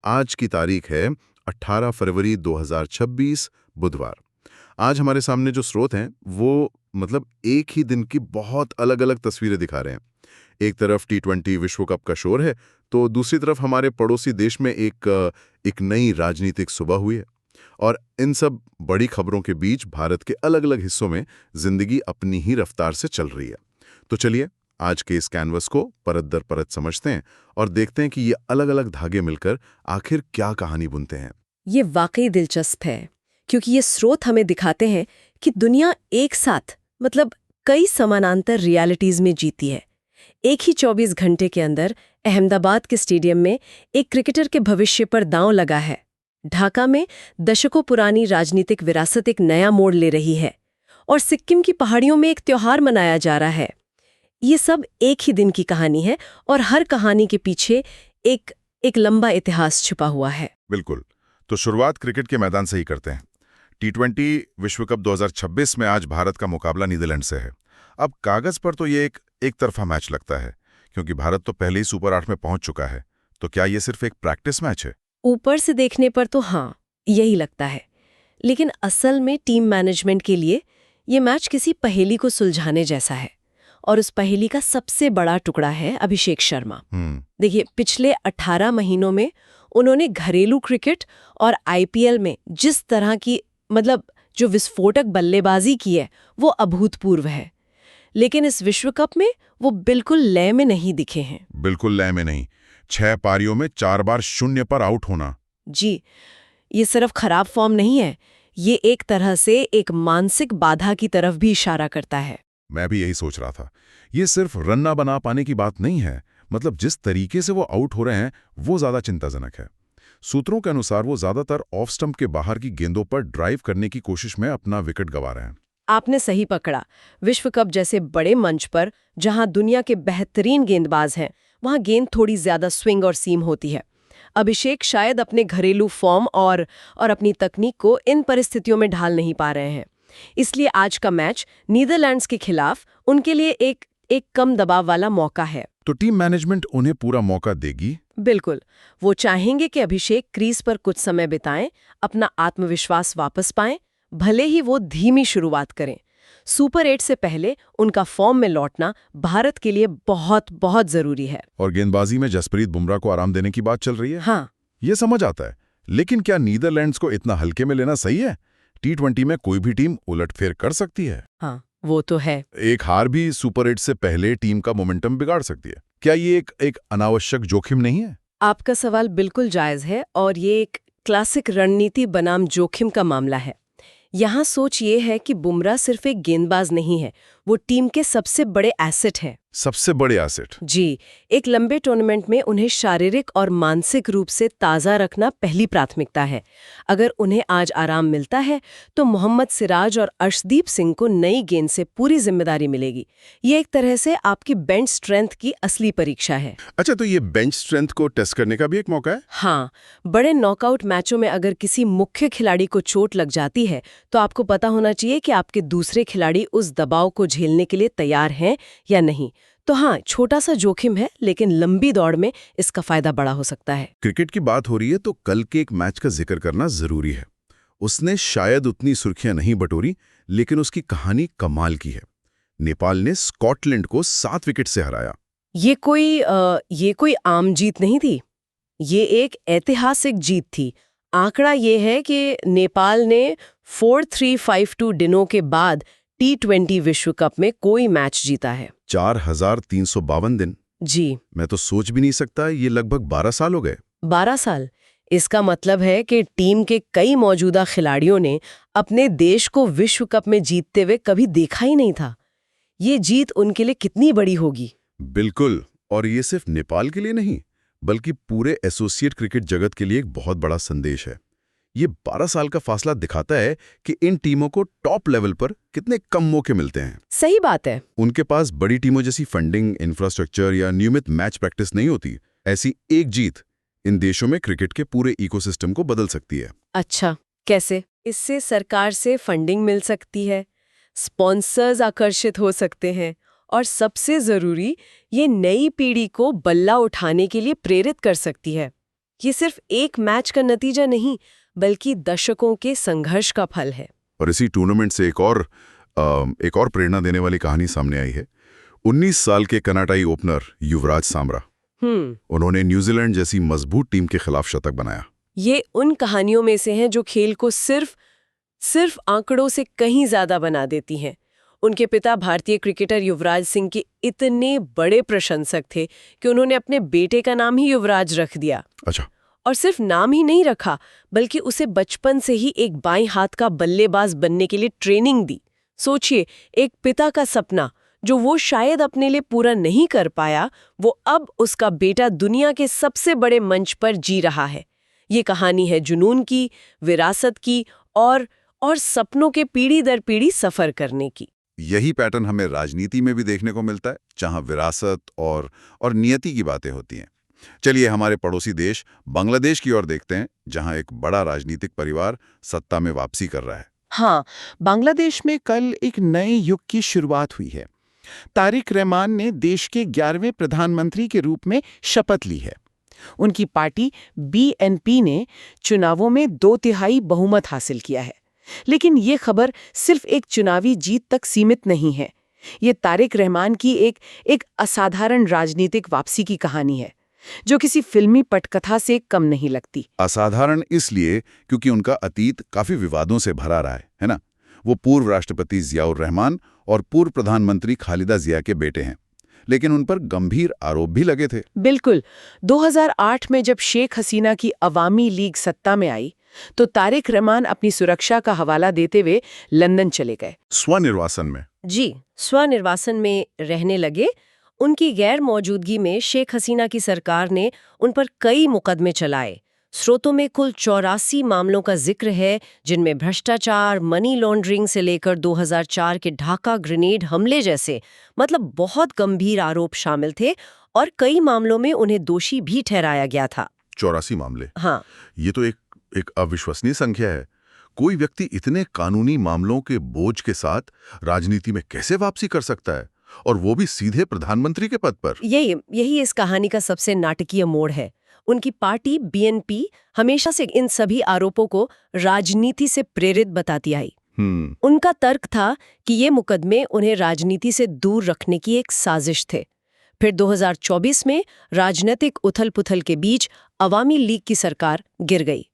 आज की तारीख है 18 फरवरी 2026 बुधवार। आज हमारे सामने जो स्रोत हैं वो एक ही दिन की बहुत अलग-अलग तस्वीरें दिखा रहे हैं। एक तरफ टी20 विश्व कप का शोर है, तो दूसरी तरफ हमारे पड़ोसी देश में एक नई राजनीतिक सुबह हुई है। और इन सब बड़ी खबरों के बीच भारत के अलग-अलग हिस्सों में जिंदगी अपनी ही रफ्तार से चल रही है। तो चलिए आज के इस कैनवस को परत दर परत समझते हैं और देखते हैं कि ये अलग-अलग धागे मिलकर आखिर क्या कहानी बुनते हैं। ये वाकई दिलचस्प है, क्योंकि ये स्रोत हमें दिखाते हैं कि दुनिया एक साथ कई समानांतर रियलिटीज में जीती है। एक ही 24 घंटे के अंदर अहमदाबाद के स्टेडियम में एक क्रिकेटर के भविष्य पर दांव लगा है। ढाका में दशकों पुरानी राजनीतिक विरासत एक नया मोड़ ले रही है और सिक्किम की पहाड़ियों में एक त्योहार मनाया जा रहा है। ये सब एक ही दिन की कहानी है और हर कहानी के पीछे एक लंबा इतिहास छुपा हुआ है। बिल्कुल। तो शुरुआत क्रिकेट के मैदान से ही करते हैं। टी20 विश्व कप 2026 में आज भारत का मुकाबला नीदरलैंड से है। अब कागज पर तो ये एक तरफा मैच लगता है, क्योंकि भारत तो पहले ही सुपर 8 में पहुंच चुका है। तो क्या ये सिर्फ एक प्रैक्टिस मैच है? ऊपर से देखने पर तो हाँ, यही लगता है। लेकिन असल में टीम मैनेजमेंट के लिए ये मैच किसी पहेली को सुलझाने जैसा है। और उस पहेली का सबसे बड़ा टुकड़ा है अभिषेक शर्मा। देखिए, पिछले 18 महीनों में उन्होंने घरेलू क्रिकेट और आईपीएल में जिस तरह की जो विस्फोटक बल्लेबाजी की है वो अभूतपूर्व है। लेकिन इस विश्व कप में वो बिल्कुल लय में नहीं दिखे हैं। बिल्कुल लय में नहीं। 6 पारियों में 4 बार शून्य पर आउट होना। जी, ये सिर्फ खराब फॉर्म नहीं है, ये एक तरह से एक मानसिक बाधा की तरफ भी इशारा करता है। मैं भी यही सोच रहा था। ये सिर्फ रन ना बना पाने की बात नहीं है, जिस तरीके से वो आउट हो रहे हैं वो ज्यादा चिंताजनक है। सूत्रों के अनुसार वो ज्यादातर ऑफ स्टंप के बाहर की गेंदों पर ड्राइव करने की कोशिश में अपना विकेट गंवा रहे हैं। आपने सही पकड़ा। विश्व कप जैसे बड़े मंच पर, जहां दुनिया के बेहतरीन गेंदबाज हैं, वहां गेंद थोड़ी ज्यादा स्विंग और सीम होती है। अभिषेक शायद अपने घरेलू फॉर्म और अपनी तकनीक को इन परिस्थितियों में ढाल नहीं पा रहे हैं। इसलिए आज का मैच नीदरलैंड्स के खिलाफ उनके लिए एक कम दबाव वाला मौका है। तो टीम मैनेजमेंट उन्हें पूरा मौका देगी? बिल्कुल। वो चाहेंगे कि अभिषेक क्रीज पर कुछ समय बिताएं, अपना आत्मविश्वास वापस पाएं, भले ही वो धीमी शुरुआत करें। सुपर 8 से पहले उनका फॉर्म में लौटना भारत के लिए बहुत बहुत जरूरी है। और गेंदबाजी में जसप्रीत बुमराह को आराम देने की बात चल रही है। हाँ, ये समझ आता है। लेकिन क्या नीदरलैंड्स को इतना हल्के में लेना सही है? टी20 में कोई भी टीम उलटफेर कर सकती है। हाँ, वो तो है। एक हार भी सुपर 8 से पहले टीम का मोमेंटम बिगाड़ सकती है। क्या ये एक अनावश्यक जोखिम नहीं है? आपका सवाल बिल्कुल जायज है और ये एक क्लासिक रणनीति बनाम जोखिम का मामला है। यहाँ सोच ये है कि बुमराह सिर्फ एक गेंदबाज नहीं है, वो टीम के सबसे बड़े एसेट है। सबसे बड़े एसेट? जी, एक लंबे टूर्नामेंट में उन्हें शारीरिक और मानसिक रूप से ताज़ा रखना पहली प्राथमिकता है। अगर उन्हें आज आराम मिलता है तो मोहम्मद सिराज और अर्शदीप सिंह को नई गेंद से पूरी जिम्मेदारी मिलेगी। ये एक तरह से आपकी बेंच स्ट्रेंथ की असली परीक्षा है। अच्छा, तो ये बेंच स्ट्रेंथ को टेस्ट करने का भी एक मौका है? हाँ, बड़े नॉकआउट मैचों में अगर किसी मुख्य खिलाड़ी को चोट लग जाती है तो आपको पता होना चाहिए कि आपके दूसरे खिलाड़ी उस दबाव को झेलने के लिए तैयार हैं या नहीं। तो हाँ, छोटा सा जोखिम है, लेकिन लंबी दौड़ में इसका फायदा बड़ा हो सकता है। क्रिकेट की बात हो रही है तो कल के एक मैच का जिक्र करना जरूरी है। उसने शायद उतनी सुर्खियां नहीं बटोरी, लेकिन उसकी कहानी कमाल की है। नेपाल ने स्कॉटलैंड को 7 विकेट से हराया। ये कोई आम जीत नहीं थी, ये एक ऐतिहासिक जीत थी। आंकड़ा ये है कि नेपाल ने 4352 दिनों के बाद टी20 विश्व कप में कोई मैच जीता है। 4352 दिन? जी, मैं तो सोच भी नहीं सकता। ये लगभग 12 साल हो गए। 12 साल। इसका मतलब है कि टीम के कई मौजूदा खिलाड़ियों ने अपने देश को विश्व कप में जीतते हुए कभी देखा ही नहीं था। ये जीत उनके लिए कितनी बड़ी होगी। बिल्कुल। और ये सिर्फ नेपाल के लिए नहीं, बल्कि पूरे एसोसिएट क्रिकेट जगत के लिए एक बहुत बड़ा संदेश है। ये 12 साल का फासला दिखाता है कि इन टीमों को टॉप लेवल पर कितने कम मौके मिलते हैं। सही बात है। उनके पास बड़ी टीमों जैसी फंडिंग, इंफ्रास्ट्रक्चर या नियमित मैच प्रैक्टिस नहीं होती। ऐसी एक जीत इन देशों में क्रिकेट के पूरे इकोसिस्टम को बदल सकती है। अच्छा, कैसे? इससे सरकार से फंडिंग मिल सकती है, स्पॉन्सर्स आकर्षित हो सकते हैं और सबसे जरूरी, ये नई पीढ़ी को बल्ला उठाने के लिए प्रेरित कर सकती है। ये सिर्फ एक मैच का नतीजा नहीं, बल्कि दशकों के संघर्ष का फल है। और इसी टूर्नामेंट से एक और प्रेरणा देने वाली कहानी सामने आई है। 19 साल के कनाडाई ओपनर युवराज सांबरा, उन्होंने न्यूजीलैंड जैसी मजबूत टीम के खिलाफ शतक बनाया। ये उन कहानियों में से हैं जो खेल को सिर्फ आंकड़ों से कहीं ज्यादा बना देती हैं। उनके पिता भारतीय क्रिकेटर युवराज सिंह के इतने बड़े प्रशंसक थे कि उन्होंने अपने बेटे का नाम ही युवराज रख दिया। अच्छा। और सिर्फ नाम ही नहीं रखा, बल्कि उसे बचपन से ही एक बाएं हाथ का बल्लेबाज बनने के लिए ट्रेनिंग दी। सोचिए, एक पिता का सपना जो वो शायद अपने लिए पूरा नहीं कर पाया, वो अब उसका बेटा दुनिया के सबसे बड़े मंच पर जी रहा है। ये कहानी है जुनून की, विरासत की और सपनों के पीढ़ी दर पीढ़ी सफर करने की। यही पैटर्न हमें राजनीति में भी देखने को मिलता है, जहां विरासत और नियति की बातें होती हैं। चलिए हमारे पड़ोसी देश बांग्लादेश की ओर देखते हैं, जहां एक बड़ा राजनीतिक परिवार सत्ता में वापसी कर रहा है। हाँ, बांग्लादेश में कल एक नए युग की शुरुआत हुई है। तारिक रहमान ने देश के 11वें प्रधानमंत्री के रूप में शपथ ली है। उनकी पार्टी BNP ने चुनावों में 2/3 बहुमत हासिल किया है। लेकिन ये खबर सिर्फ एक चुनावी जीत तक सीमित नहीं है। ये तारिक रहमान की एक असाधारण राजनीतिक वापसी की कहानी है, जो किसी फिल्मी पटकथा से कम नहीं लगती। असाधारण इसलिए क्योंकि उनका अतीत काफी विवादों से भरा रहा है ना? वो पूर्व राष्ट्रपति जियाउर रहमान और पूर्व प्रधानमंत्री खालिदा जिया के बेटे हैं, लेकिन उन पर गंभीर आरोप भी लगे थे। बिल्कुल। 2008 में जब शेख हसीना की अवामी लीग सत्ता में आई, तो तारिक रहमान अपनी सुरक्षा का हवाला देते हुए लंदन चले गए। स्वनिर्वासन में? जी, स्वनिर्वासन में रहने लगे। उनकी गैर मौजूदगी में शेख हसीना की सरकार ने उन पर कई मुकदमे चलाए। स्रोतों में कुल 84 मामलों का जिक्र है, जिनमें भ्रष्टाचार, मनी लॉन्ड्रिंग से लेकर 2004 के ढाका ग्रेनेड हमले जैसे मतलब बहुत गंभीर आरोप शामिल थे, और कई मामलों में उन्हें दोषी भी ठहराया गया था। 84 मामले? हाँ, ये तो एक अविश्वसनीय संख्या है। कोई व्यक्ति इतने कानूनी मामलों के बोझ के साथ राजनीति में कैसे वापसी कर सकता है, और वो भी सीधे प्रधानमंत्री के पद पर? यही इस कहानी का सबसे नाटकीय मोड़ है। उनकी पार्टी BNP हमेशा से इन सभी आरोपों को राजनीति से प्रेरित बताती आई। उनका तर्क था कि ये मुकदमे उन्हें राजनीति से दूर रखने की एक साजिश थे। फिर 2024 में राजनीतिक उथल-पुथल के बीच अवामी लीग की सरकार गिर गई।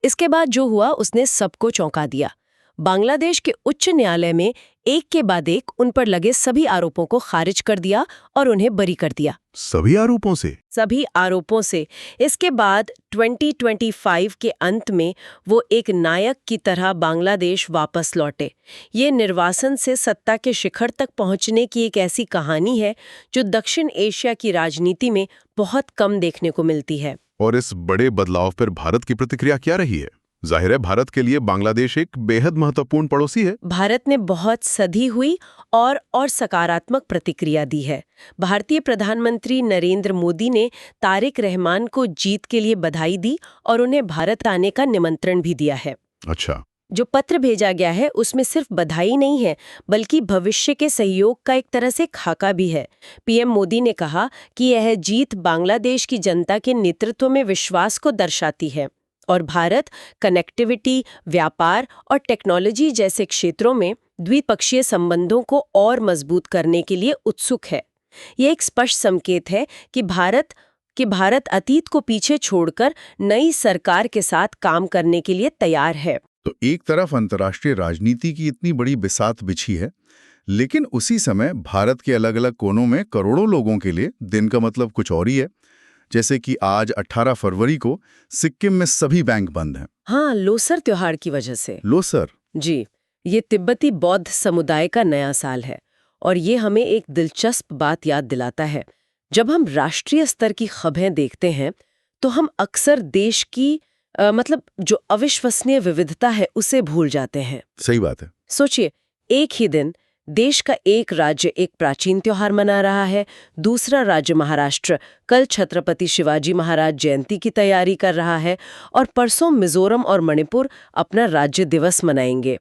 इसके बाद जो हुआ उसने सबको चौंका दिया। बांग्लादेश के उच्च न्यायालय में एक के बाद एक उन पर लगे सभी आरोपों को खारिज कर दिया और उन्हें बरी कर दिया। सभी आरोपों से? सभी आरोपों से। इसके बाद 2025 के अंत में वो एक नायक की तरह बांग्लादेश वापस लौटे। ये निर्वासन से सत्ता के शिखर तक पहुंचने की एक ऐसी कहानी है जो दक्षिण एशिया की राजनीति में बहुत कम देखने को मिलती है। और इस बड़े बदलाव पर भारत की प्रतिक्रिया क्या रही है? जाहिर है भारत के लिए बांग्लादेश एक बेहद महत्वपूर्ण पड़ोसी है। भारत ने बहुत सधी हुई और सकारात्मक प्रतिक्रिया दी है। भारतीय प्रधानमंत्री नरेंद्र मोदी ने तारिक रहमान को जीत के लिए बधाई दी और उन्हें भारत आने का निमंत्रण भी दिया है। अच्छा। जो पत्र भेजा गया है उसमें सिर्फ बधाई नहीं है, बल्कि भविष्य के सहयोग का एक तरह से खाका भी है। PM मोदी ने कहा कि यह जीत बांग्लादेश की जनता के नेतृत्व में विश्वास को दर्शाती है और भारत कनेक्टिविटी, व्यापार और टेक्नोलॉजी जैसे क्षेत्रों में द्विपक्षीय संबंधों को और मजबूत करने के लिए उत्सुक है। यह एक स्पष्ट संकेत है कि भारत अतीत को पीछे छोड़कर नई सरकार के साथ काम करने के लिए तैयार है। तो एक तरफ अंतर्राष्ट्रीय राजनीति की इतनी बड़ी बिसात बिछी है, लेकिन उसी समय भारत के अलग अलग कोनों में करोड़ों लोगों के लिए दिन का मतलब कुछ और ही है। जैसे कि आज 18 फरवरी को सिक्किम में सभी बैंक बंद हैं। हाँ, लोसर त्योहार की वजह से। लोसर? जी, ये तिब्बती बौद्ध समुदाय का नया साल है और ये हमें एक दिलचस्प बात याद दिलाता है। जब हम राष्ट्रीय स्तर की खबरें देखते हैं तो हम अक्सर देश की जो अविश्वसनीय विविधता है उसे भूल जाते हैं। सही बात है। सोचिए, एक ही दिन देश का एक राज्य एक प्राचीन त्योहार मना रहा है, दूसरा राज्य महाराष्ट्र कल छत्रपति शिवाजी महाराज जयंती की तैयारी कर रहा है और परसों मिजोरम और मणिपुर अपना राज्य दिवस मनाएंगे।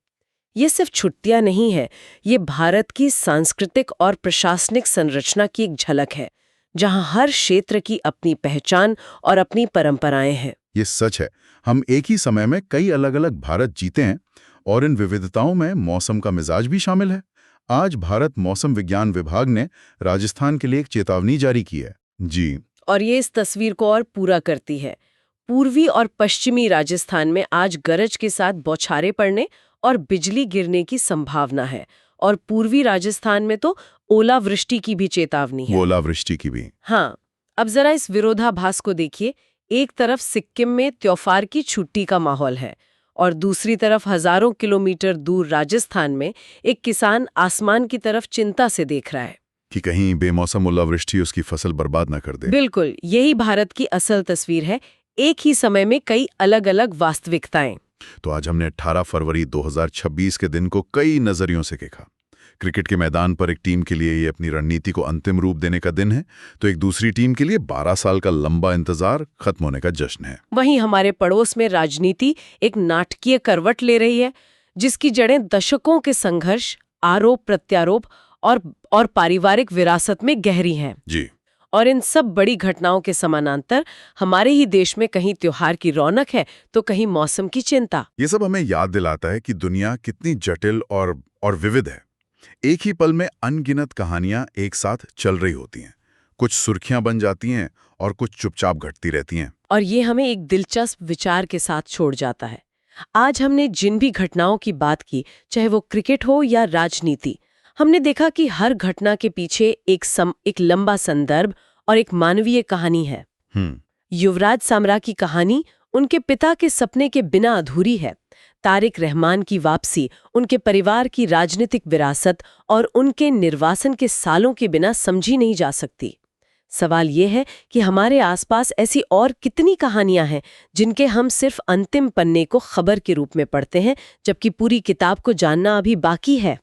ये सिर्फ छुट्टियां नहीं है, ये भारत की सांस्कृतिक और प्रशासनिक संरचना की एक झलक है, जहां हर क्षेत्र की अपनी पहचान और अपनी परंपराएं हैं। ये सच है। हम एक ही समय में कई अलग-अलग भारत जीते हैं और इन विविधताओं में मौसम का मिजाज भी शामिल है। आज भारत मौसम विज्ञान विभाग ने राजस्थान के लिए एक चेतावनी जारी की है। जी। और ये इस तस्वीर को और पूरा करती है। पूर्वी और पश्चिमी राजस्थान में आज गरज के साथ बौछारें पड़ने और बिजली गिरने की संभावना है, और पूर्वी राजस्थान में तो ओलावृष्टि की भी चेतावनी है। ओलावृष्टि की भी। हाँ, अब जरा इस विरोधाभास को देखिए। एक तरफ सिक्किम में त्योहार की छुट्टी का माहौल है और दूसरी तरफ हजारों किलोमीटर दूर राजस्थान में एक किसान आसमान की तरफ चिंता से देख रहा है कि कहीं बेमौसम ओलावृष्टि उसकी फसल बर्बाद ना कर दे। बिल्कुल, यही भारत की असल तस्वीर है। एक ही समय में कई अलग अलग वास्तविकताएं। तो आज हमने 18 फरवरी 2026 के दिन को कई नजरियों से देखा। क्रिकेट के मैदान पर एक टीम के लिए ये अपनी रणनीति को अंतिम रूप देने का दिन है, तो एक दूसरी टीम के लिए 12 साल का लंबा इंतजार खत्म होने का जश्न है। वहीं हमारे पड़ोस में राजनीति एक नाटकीय करवट ले रही है, जिसकी जड़ें दशकों के संघर्ष, आरोप प्रत्यारोप और पारिवारिक विरासत में गहरी हैं। जी। और इन सब बड़ी घटनाओं के समानांतर हमारे ही देश में कहीं त्योहार की रौनक है तो कहीं मौसम की चिंता। ये सब हमें याद दिलाता है कि दुनिया कितनी जटिल और विविध है। एक ही पल में अनगिनत कहानियां एक साथ चल रही होती हैं। कुछ सुर्खियां बन जाती हैं और कुछ चुपचाप घटती रहती हैं। और ये हमें एक दिलचस्प विचार के साथ छोड़ जाता है। आज हमने जिन भी घटनाओं की बात की, चाहे वो क्रिकेट हो या राजनीति, हमने देखा कि हर घटना के पीछे एक लंबा संदर्भ और एक मानवीय कहानी है। युवराज सामरा की कहानी उनके पिता के सपने के बिना अधूरी है। तारिक रहमान की वापसी उनके परिवार की राजनीतिक विरासत और उनके निर्वासन के सालों के बिना समझी नहीं जा सकती। सवाल ये है कि हमारे आसपास ऐसी और कितनी कहानियां हैं जिनके हम सिर्फ अंतिम पन्ने को खबर के रूप में पढ़ते हैं, जबकि पूरी किताब को जानना अभी बाकी है।